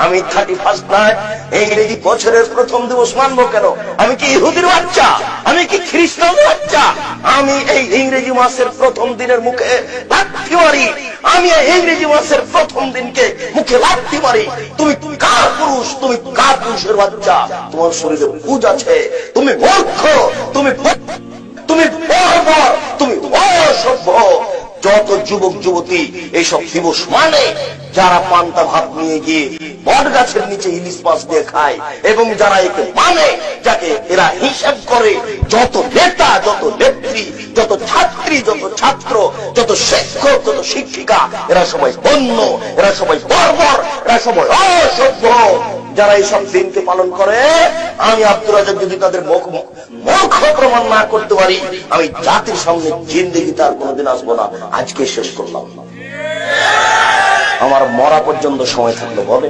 আমি 31 নাইট ইংরেজি বছরের প্রথম দিবস মানবো কেন? আমি কি ইহুদির বাচ্চা? আমি কি খ্রিস্টানদের বাচ্চা? আমি এই ইংরেজি মাসের প্রথম দিনের মুখে লাথি মারি। আমি এই ইংরেজি মাসের প্রথম দিনকে মুখে লাথি মারি। তুমি কার পুরুষ? তুমি কার পুরুষের বাচ্চা? তোমার শরীরে পুজ আছে, তুমি মূর্খ, তুমি বর্বর, তুমি অসভ্য। যত যুবক যুবতী এইসব দিবস মানে, যারা পান্তা ভাত নিয়ে গিয়ে বট গাছের নিচে ইলিশ মাছ দিয়ে খায়, এবং যারা একে মানে, যাকে এরা হিসাব করে, যত নেতা, যত নেত্রী, যত ছাত্রী, যত ছাত্র, যত শিক্ষক, যত শিক্ষিকা, এরা সবাই বন্য, এরা সবাই বর্বর, এরা সবাই অসভ্য। যারা এইসব দিনকে পালন করে, আমি আব্দুর রাজ্জাক যদি তাদের মূর্খ প্রমাণ না করতে পারি, আমি জাতির সামনে জিন্দেগি তার কোনোদিন আসবো না। আজকে শেষ করলাম, আমার মরা পর্যন্ত সময় থাকলো। বলে